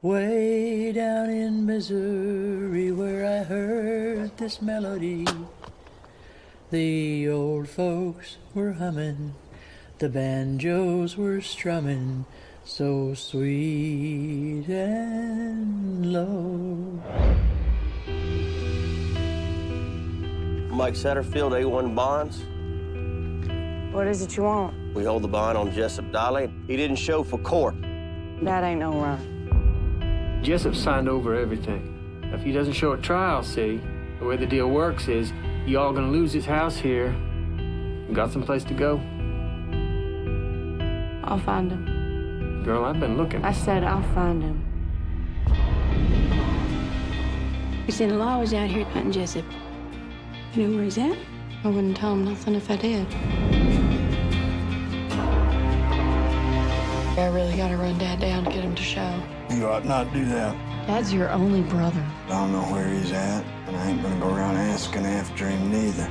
Way down in Missouri where I heard this melody, the old folks were humming, the banjos were strumming, so sweet and low. Mike Satterfield, A1 Bonds. What is it you want? We hold the bond on Jessup Dolly. He didn't show for court. That ain't no run. Jessup signed over everything. If he doesn't show at trial, see, the way the deal works is you all gonna lose his house here. You got someplace to go? I'll find him. Girl, I've been looking. I said I'll find him. His in-law was out here hunting Jessup. You know where he's at? I wouldn't tell him nothing if I did. I really gotta run Dad down to get him to show. You ought not do that. Dad's your only brother. I don't know where he's at, and I ain't gonna go around asking after him neither.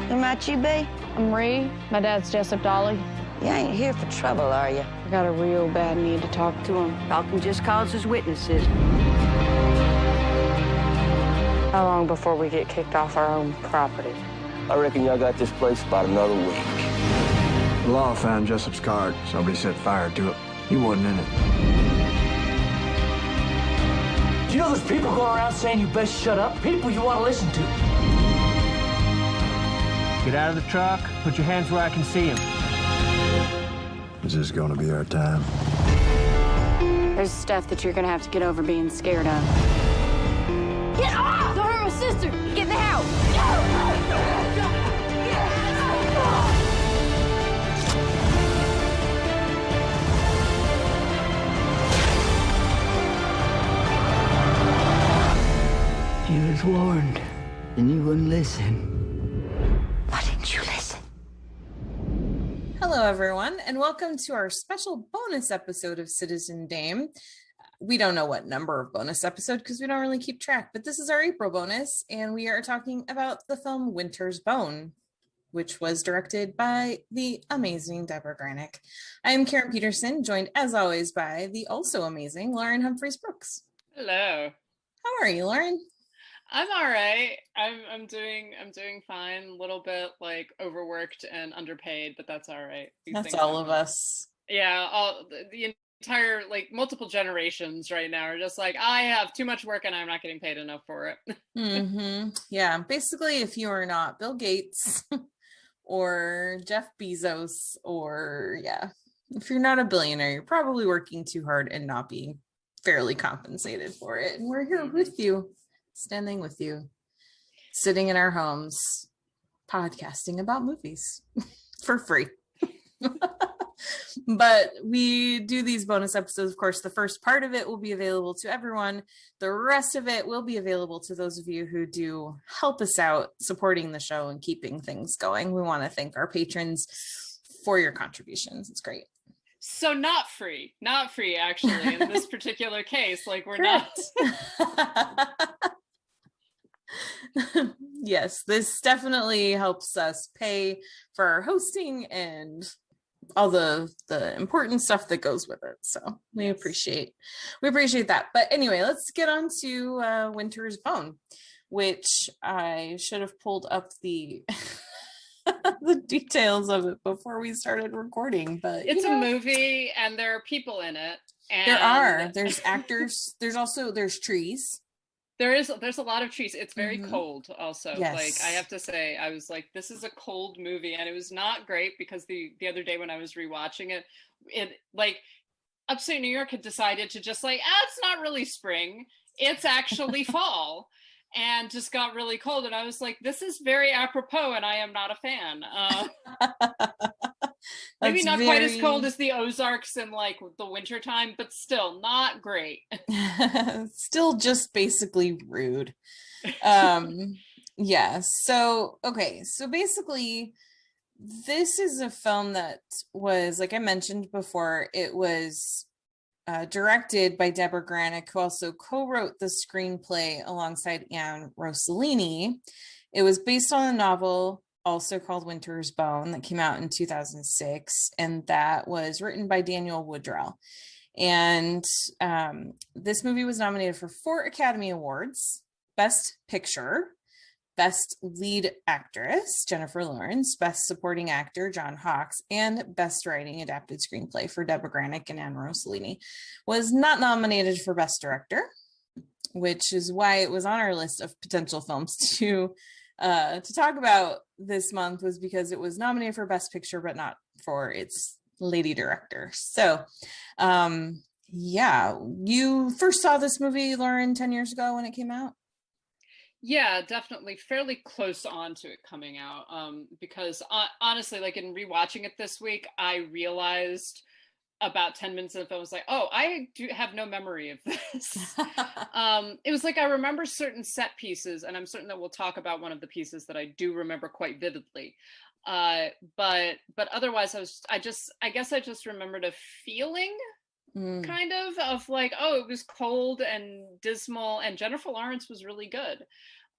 Who might you be? I'm Ree. My dad's Jessup Dolly. You ain't here for trouble, are you? I got a real bad need to talk to him. Talking just causes witnesses. How long before we get kicked off our own property? I reckon y'all got this place about another week. The law found Jessup's card. Somebody set fire to it. He wasn't in it. Do you know there's people going around saying you best shut up? People you want to listen to. Get out of the truck, put your hands where I can see him. Is this gonna be our time? There's stuff that you're gonna have to get over being scared of. Get off! Don't hurt my sister! Get in the house! You was warned, and you wouldn't listen. Why didn't you listen? Hello, everyone, and welcome to our special bonus episode of Citizen Dame. We don't know what number of bonus episode because we don't really keep track, but this is our April bonus, and we are talking about the film Winter's Bone, which was directed by the amazing Deborah Granick. I am Karen Peterson, joined as always by the also amazing Lauren Humphreys Brooks. Hello. How are you, Lauren? I'm all right. I'm doing fine. A little bit like overworked and underpaid, but that's all right. That's all of us. Yeah, all the entire like multiple generations right now are just like, I have too much work and I'm not getting paid enough for it. Yeah, basically, if you are not Bill Gates or Jeff Bezos, or if you're not a billionaire, you're probably working too hard and not being fairly compensated for it. And we're here with you, standing with you, sitting in our homes, podcasting about movies for free. But we do these bonus episodes. Of course, the first part of it will be available to everyone. The rest of it will be available to those of you who do help us out supporting the show and keeping things going. We want to thank our patrons for your contributions. It's great. So not free actually in this particular case. Like we're not. Yes, this definitely helps us pay for our hosting and all the important stuff that goes with it. So we appreciate that. But anyway, let's get on to Winter's Bone, which I should have pulled up the the details of it before we started recording. But it's a movie and there are people in it. And there's actors. There's trees. There's a lot of trees. It's very cold also. Yes. Like I have to say, I was like, this is a cold movie, and it was not great because the other day when I was rewatching it like upstate New York had decided to just like, it's not really spring, it's actually fall, and just got really cold. And I was like, this is very apropos, and I am not a fan. Maybe not quite as cold as the Ozarks in like the winter time, but still not great. Still just basically rude. Yeah. So basically this is a film that was, like I mentioned before, it was directed by Deborah Granick, who also co-wrote the screenplay alongside Anne Rossellini. It was based on a novel also called Winter's Bone, that came out in 2006, and that was written by Daniel Woodrell. And this movie was nominated for 4 Academy Awards: Best Picture, Best Lead Actress, Jennifer Lawrence, Best Supporting Actor, John Hawkes, and Best Writing Adapted Screenplay for Deborah Granick and Anne Rossellini. Was not nominated for Best Director, which is why it was on our list of potential films to talk about this month, was because it was nominated for Best Picture, but not for its lady director. So, yeah, you first saw this movie, Lauren, 10 years ago when it came out? Yeah, definitely fairly close on to it coming out. Because honestly, like in rewatching it this week, I realized about 10 minutes into the film, I was like, oh, I do have no memory of this. It was like, I remember certain set pieces, and I'm certain that we'll talk about one of the pieces that I do remember quite vividly. But otherwise, I guess I just remembered a feeling kind of like, oh, it was cold and dismal, and Jennifer Lawrence was really good.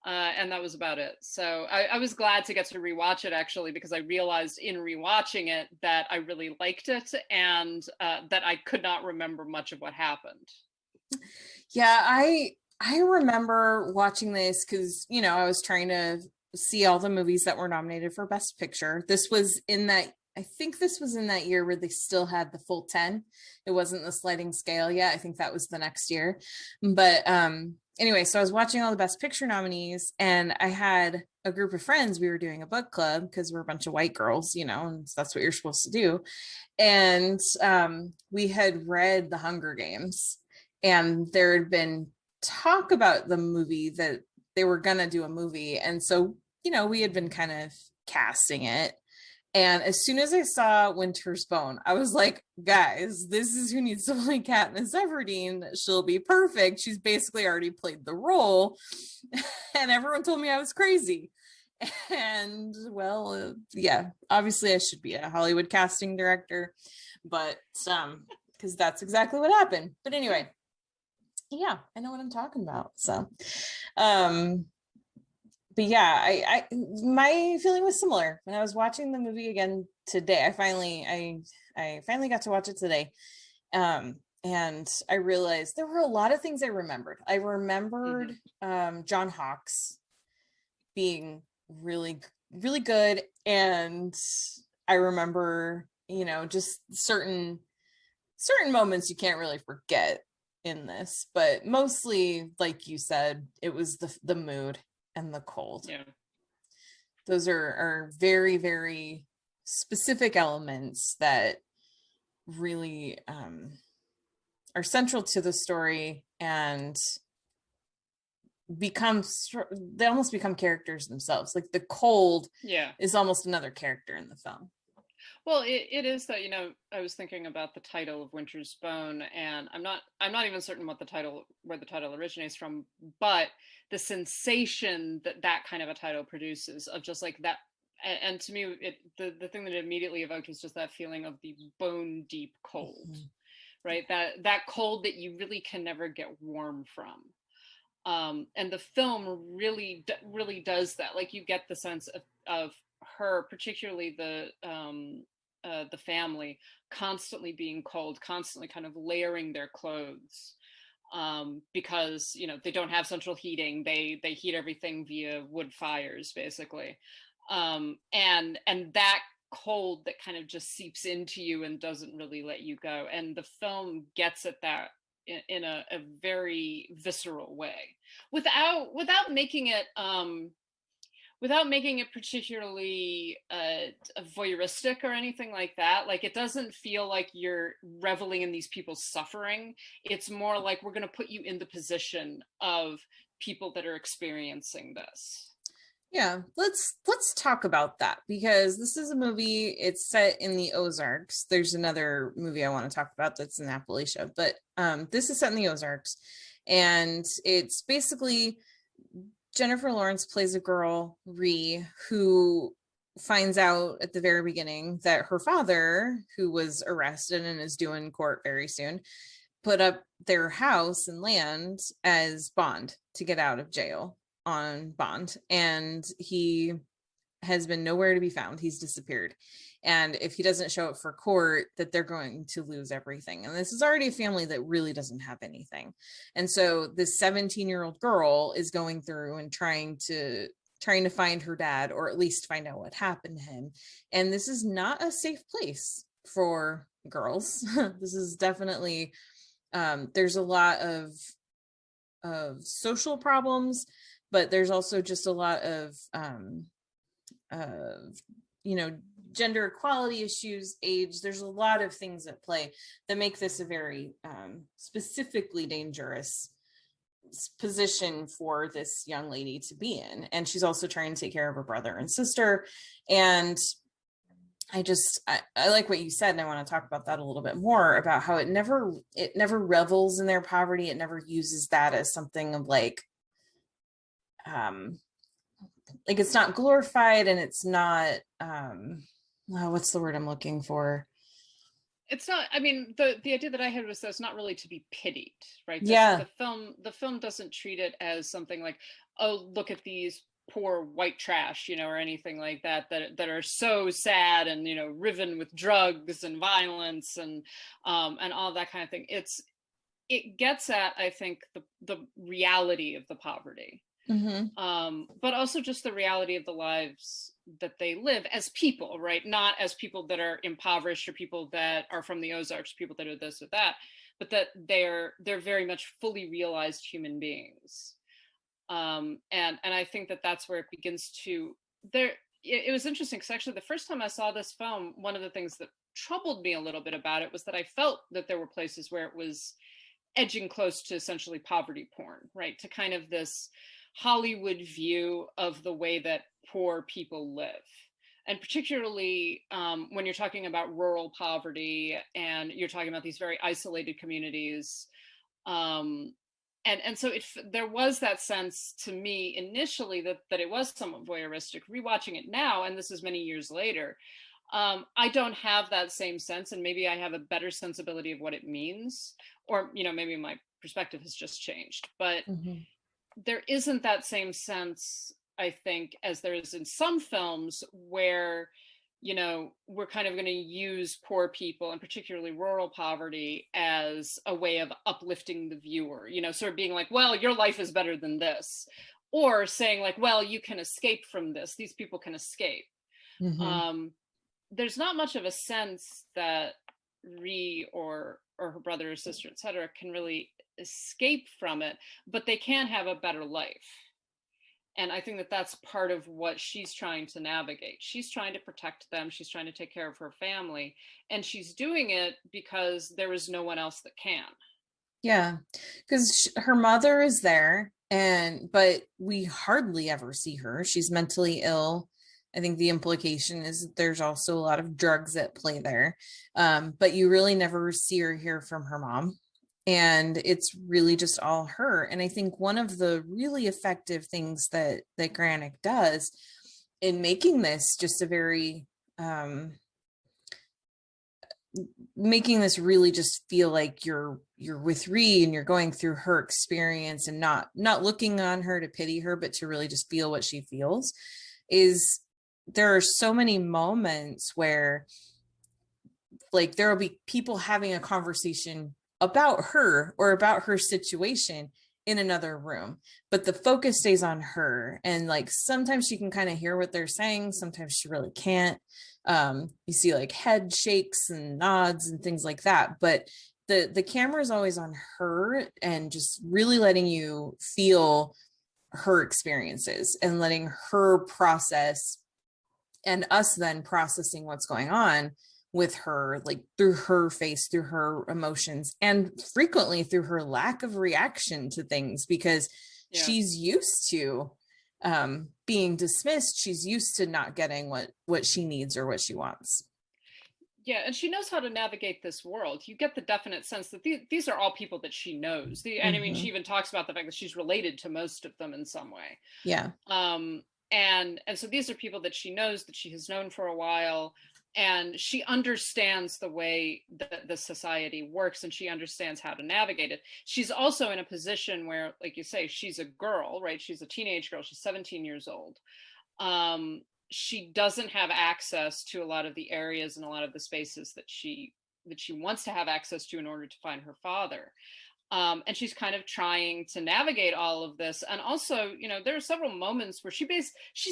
And that was about it. So I was glad to get to rewatch it, actually, because I realized in rewatching it that I really liked it, and that I could not remember much of what happened. Yeah, I remember watching this because, you know, I was trying to see all the movies that were nominated for Best Picture. This was in that, I think this was in that year where they still had the full 10. It wasn't the sliding scale yet. I think that was the next year. But anyway, so I was watching all the Best Picture nominees, and I had a group of friends. We were doing a book club because we're a bunch of white girls, you know, and that's what you're supposed to do. And we had read The Hunger Games, and there had been talk about the movie, that they were going to do a movie. And so, you know, we had been kind of casting it. And as soon as I saw Winter's Bone, I was like, guys, this is who needs to play Katniss Everdeen. She'll be perfect. She's basically already played the role. And everyone told me I was crazy. And well, yeah, obviously I should be a Hollywood casting director, but because that's exactly what happened. But anyway, yeah, I know what I'm talking about. So, but yeah, I my feeling was similar when I was watching the movie again today. I finally got to watch it today. And I realized there were a lot of things I remembered. I remembered John Hawkes being really, really good. And I remember, you know, just certain moments you can't really forget in this, but mostly, like you said, it was the mood and the cold. Yeah, those are very, very specific elements that really are central to the story, and they almost become characters themselves. Like the cold is almost another character in the film. Well, it is that, you know, I was thinking about the title of Winter's Bone, and I'm not even certain where the title originates from, but the sensation that kind of a title produces, of just like that. And to me, the thing that it immediately evoked was just that feeling of the bone deep cold, right? That cold that you really can never get warm from. And the film really does that. Like, you get the sense of her, particularly the family, constantly being cold, constantly kind of layering their clothes, because, you know, they don't have central heating. They heat everything via wood fires, basically. And that cold that kind of just seeps into you and doesn't really let you go. And the film gets at that in a very visceral way, without making it particularly voyeuristic or anything like that. Like, it doesn't feel like you're reveling in these people's suffering. It's more like, we're going to put you in the position of people that are experiencing this. Yeah, let's talk about that, because this is a movie, it's set in the Ozarks. There's another movie I want to talk about that's in Appalachia, but this is set in the Ozarks, and it's basically Jennifer Lawrence plays a girl, Rhee, who finds out at the very beginning that her father, who was arrested and is due in court very soon, put up their house and land as bond to get out of jail on bond. And he has been nowhere to be found. He's disappeared. And if he doesn't show up for court, that they're going to lose everything. And this is already a family that really doesn't have anything. And so this 17-year-old girl is going through and trying to find her dad, or at least find out what happened to him. And this is not a safe place for girls. This is definitely, there's a lot of social problems, but there's also just a lot of gender equality issues, age. There's a lot of things at play that make this a very specifically dangerous position for this young lady to be in. And she's also trying to take care of her brother and sister. And I like what you said, and I want to talk about that a little bit more, about how it never revels in their poverty. It never uses that as something of like it's not glorified, and it's not what's the word I'm looking for? It's not, I mean, the idea that I had was that it's not really to be pitied, right? Yeah. The film doesn't treat it as something like, oh, look at these poor white trash, or anything like that are so sad and, riven with drugs and violence and all that kind of thing. It gets at, I think, the reality of the poverty. Mm-hmm. But also just the reality of the lives that they live as people, right? Not as people that are impoverished, or people that are from the Ozarks, people that are this or that, but that they're very much fully realized human beings. And I think that's where it begins to it was interesting, because actually the first time I saw this film, one of the things that troubled me a little bit about it was that I felt that there were places where it was edging close to essentially poverty porn, right? To kind of this Hollywood view of the way that poor people live. And particularly when you're talking about rural poverty and you're talking about these very isolated communities. And so there was that sense to me initially that it was somewhat voyeuristic. Rewatching it now, and this is many years later, I don't have that same sense, and maybe I have a better sensibility of what it means, or maybe my perspective has just changed. But there isn't that same sense, I think, as there is in some films where, we're kind of going to use poor people, and particularly rural poverty, as a way of uplifting the viewer, sort of being like, well, your life is better than this, or saying like, well, you can escape from this. These people can escape. Mm-hmm. There's not much of a sense that Ree or her brother or sister, etc., can really escape from it, but they can have a better life. And I think that's part of what she's trying to navigate. She's trying to protect them. She's trying to take care of her family, and she's doing it because there is no one else that can. Yeah, because her mother is there, but we hardly ever see her. She's mentally ill. I think the implication is that there's also a lot of drugs at play there, but you really never see or hear from her mom. And it's really just all her. And I think one of the really effective things that Granick does in making this just a very, making this really just feel like you're with Ree and you're going through her experience, and not looking on her to pity her, but to really just feel what she feels, is there are so many moments where like there will be people having a conversation about her or about her situation in another room, but the focus stays on her. And like sometimes she can kind of hear what they're saying, sometimes she really can't. You see like head shakes and nods and things like that, but the camera is always on her, and just really letting you feel her experiences and letting her process, and us then processing what's going on with her, like through her face, through her emotions, and frequently through her lack of reaction to things, because she's used to being dismissed. She's used to not getting what she needs or what she wants. Yeah, and she knows how to navigate this world. You get the definite sense that these are all people that she knows. And I mean, she even talks about the fact that she's related to most of them in some way. Yeah. And so these are people that she knows, that she has known for a while. And she understands the way that the society works, and she understands how to navigate it. She's also in a position where, like you say, she's a girl, right? She's a teenage girl. She's 17 years old. she doesn't have access to a lot of the areas and a lot of the spaces that she wants to have access to in order to find her father. And she's kind of trying to navigate all of this. And also, you know, there are several moments where she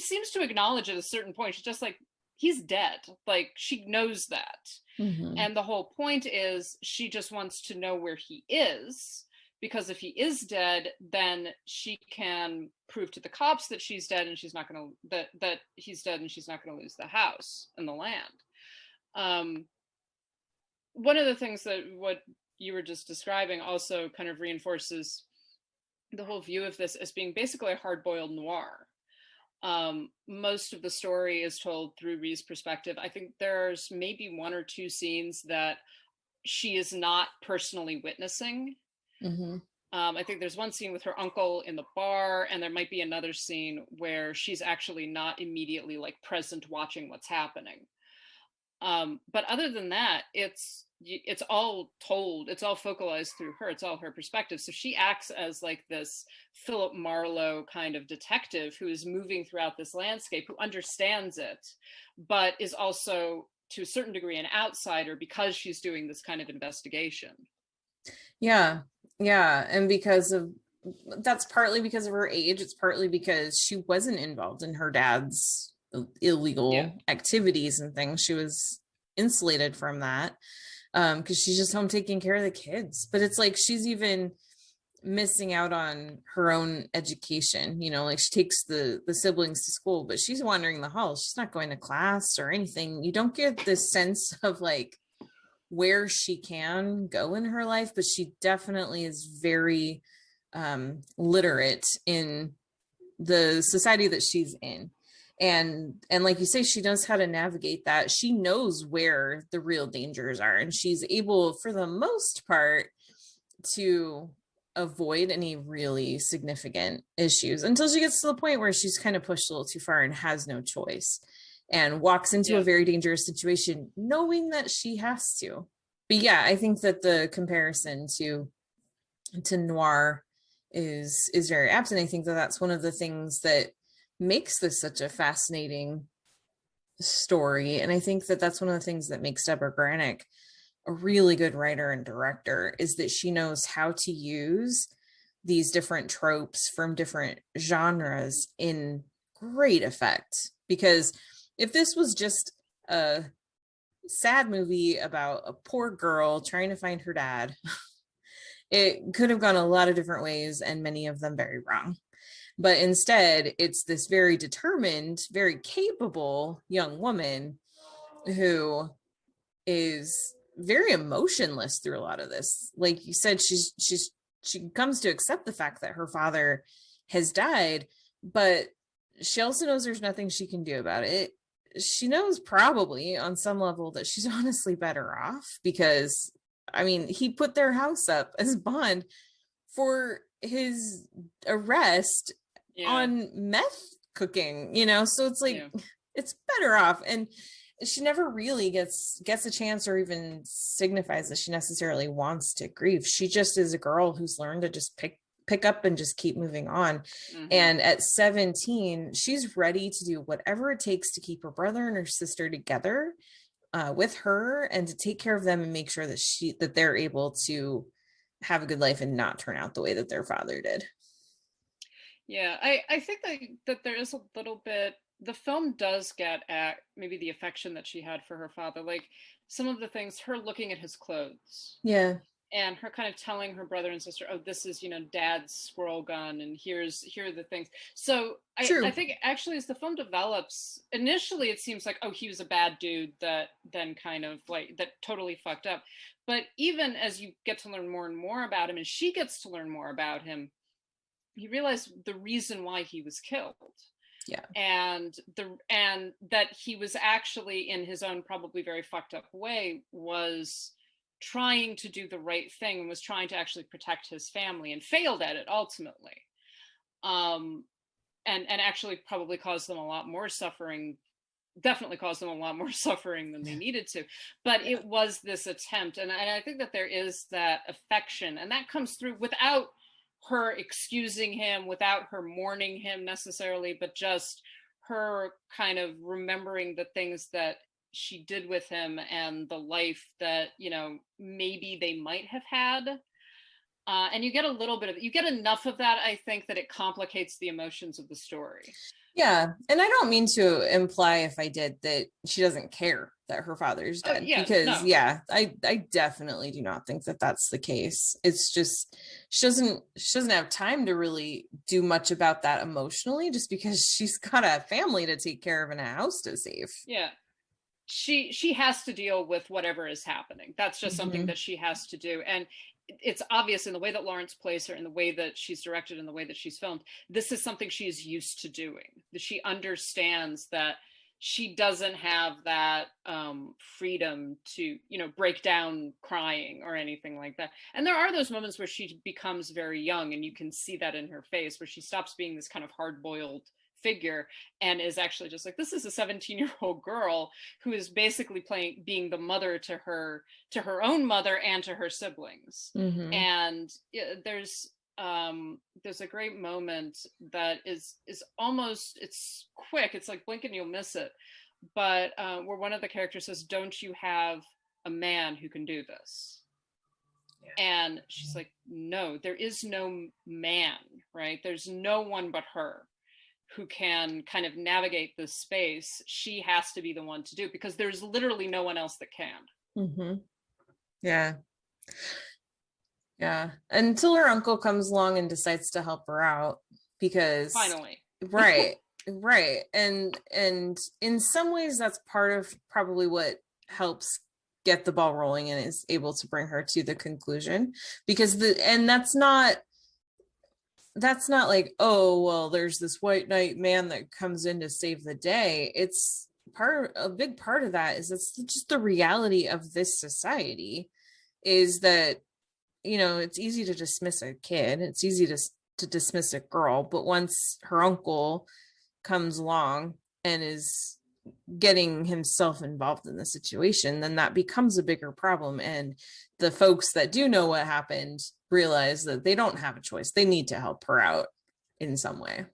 seems to acknowledge at a certain point, she's just like, he's dead. Like, she knows that. Mm-hmm. And the whole point is she just wants to know where he is, because if he is dead, then she can prove to the cops that she's dead, and she's not going to, that he's dead, and she's not going to lose the house and the land. One of the things that what you were just describing also kind of reinforces the whole view of this as being basically a hard-boiled noir. Most of the story is told through Rhee's perspective. I think there's maybe one or two scenes that she is not personally witnessing. Mm-hmm. I think there's one scene with her uncle in the bar, and there might be another scene where she's actually not immediately like present watching what's happening. But other than that, it's all told, it's all focalized through her, it's all her perspective. So she acts as like this Philip Marlowe kind of detective who is moving throughout this landscape, who understands it, but is also to a certain degree an outsider because she's doing this kind of investigation. Yeah. And that's partly because of her age. It's partly because she wasn't involved in her dad's illegal activities and things. She was insulated from that because she's just home taking care of the kids. But it's like she's even missing out on her own education. You know, like she takes the siblings to school, but she's wandering the halls. She's not going to class or anything. You don't get this sense of like where she can go in her life, but she definitely is very literate in the society that she's in. And like you say, she knows how to navigate that. She knows where the real dangers are, and she's able, for the most part, to avoid any really significant issues until she gets to the point where she's kind of pushed a little too far and has no choice and walks into a very dangerous situation knowing that she has to. But yeah, I think that the comparison to noir is very apt, and I think that that's one of the things that makes this such a fascinating story. And I think that that's one of the things that makes Deborah Granick a really good writer and director, is that she knows how to use these different tropes from different genres in great effect. Because if this was just a sad movie about a poor girl trying to find her dad, it could have gone a lot of different ways, and many of them very wrong. But instead, it's this very determined, very capable young woman who is very emotionless through a lot of this. Like you said, she comes to accept the fact that her father has died, but she also knows there's nothing she can do about it. She knows probably on some level that she's honestly better off, because I mean, he put their house up as bond for his arrest on meth cooking, you know? So it's like, it's better off. And she never really gets a chance or even signifies that she necessarily wants to grieve. She just is a girl who's learned to just pick up and just keep moving on. Mm-hmm. And at 17, she's ready to do whatever it takes to keep her brother and her sister together with her, and to take care of them and make sure that they're able to have a good life and not turn out the way that their father did. Yeah, I think that there is a little bit, the film does get at maybe the affection that she had for her father, like some of the things, her looking at his clothes. Yeah. And her kind of telling her brother and sister, oh, this is, you know, dad's squirrel gun, and here are the things. So I think actually as the film develops, initially it seems like, oh, he was a bad dude that then kind of like, that totally fucked up. But even as you get to learn more and more about him, and she gets to learn more about him, you realize the reason why he was killed. Yeah. And that he was actually, in his own probably very fucked up way, was trying to do the right thing and was trying to actually protect his family, and failed at it ultimately. And actually probably caused them a lot more suffering, definitely caused them a lot more suffering than they needed to. But it was this attempt. And I think that there is that affection, and that comes through without her excusing him, without her mourning him necessarily, but just her kind of remembering the things that she did with him and the life that, you know, maybe they might have had. And you get a little bit of, you get enough of that, I think, that it complicates the emotions of the story. Yeah. And I don't mean to imply, if I did, that she doesn't care that her father's dead. Because I definitely do not think that that's the case. It's just, she doesn't have time to really do much about that emotionally, just because she's got a family to take care of and a house to save. Yeah. She has to deal with whatever is happening. That's just something that she has to do. And it's obvious in the way that Lawrence plays her, in the way that she's directed, in the way that she's filmed. This is something she is used to doing. That she understands that she doesn't have that freedom to, you know, break down crying or anything like that. And there are those moments where she becomes very young, and you can see that in her face, where she stops being this kind of hard-boiled figure and is actually just like, this is a 17-year-old girl who is basically being the mother to her own mother and to her siblings. And there's a great moment that is almost, it's quick, it's like blink and you'll miss it, but where one of the characters says, "Don't you have a man who can do this?" And she's like, "No, there is no man, right? There's no one but her who can kind of navigate this space. She has to be the one to do it, because there's literally no one else that can." Yeah. Until her uncle comes along and decides to help her out, because finally. Right. And in some ways that's part of probably what helps get the ball rolling and is able to bring her to the conclusion, because that's not like, oh, well, there's this white knight man that comes in to save the day. It's a big part of that is it's just the reality of this society, is that, you know, it's easy to dismiss a kid. It's easy to dismiss a girl. But once her uncle comes along and is getting himself involved in the situation, then that becomes a bigger problem. And the folks that do know what happened realize that they don't have a choice. They need to help her out in some way.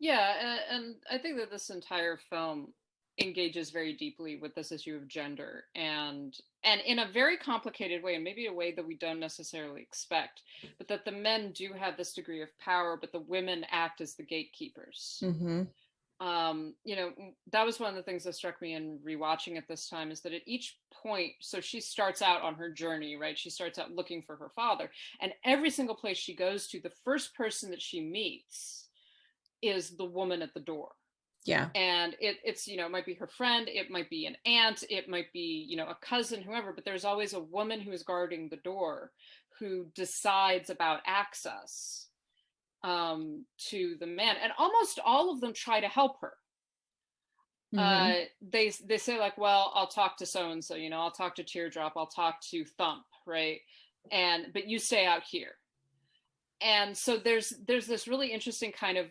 Yeah, and I think that this entire film engages very deeply with this issue of gender, and in a very complicated way, and maybe a way that we don't necessarily expect, but that the men do have this degree of power, but the women act as the gatekeepers. You know, that was one of the things that struck me in rewatching it this time, is that at each point, so she starts out on her journey, right? She starts out looking for her father, and every single place she goes to, the first person that she meets is the woman at the door. Yeah. And it's, you know, it might be her friend, it might be an aunt, it might be, you know, a cousin, whoever, but there's always a woman who is guarding the door who decides about access to the man. And almost all of them try to help her. They say like, well, I'll talk to so-and-so, you know, I'll talk to Teardrop, I'll talk to Thump, right? But you stay out here. And so there's this really interesting kind of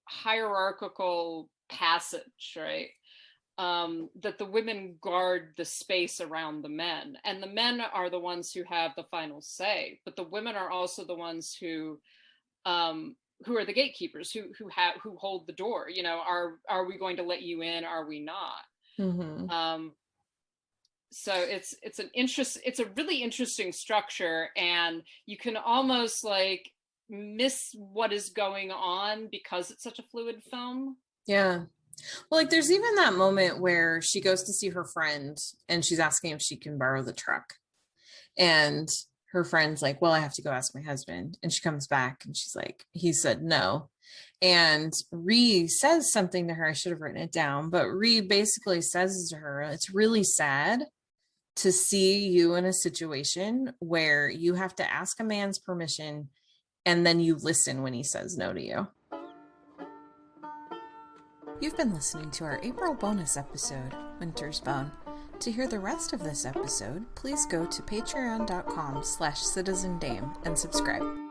hierarchical passage, right? That the women guard the space around the men, and the men are the ones who have the final say, but the women are also the ones who are the gatekeepers, who hold the door. You know, are we going to let you in? Are we not? So it's a really interesting structure, and you can almost like miss what is going on because it's such a fluid film. Yeah. Well, like there's even that moment where she goes to see her friend and she's asking if she can borrow the truck, and her friend's like, well, I have to go ask my husband. And she comes back and she's like, he said no. And Ree says something to her. I should have written it down, but Ree basically says to her, it's really sad to see you in a situation where you have to ask a man's permission and then you listen when he says no to you. You've been listening to our April bonus episode, Winter's Bone. To hear the rest of this episode, please go to patreon.com/citizendame and subscribe.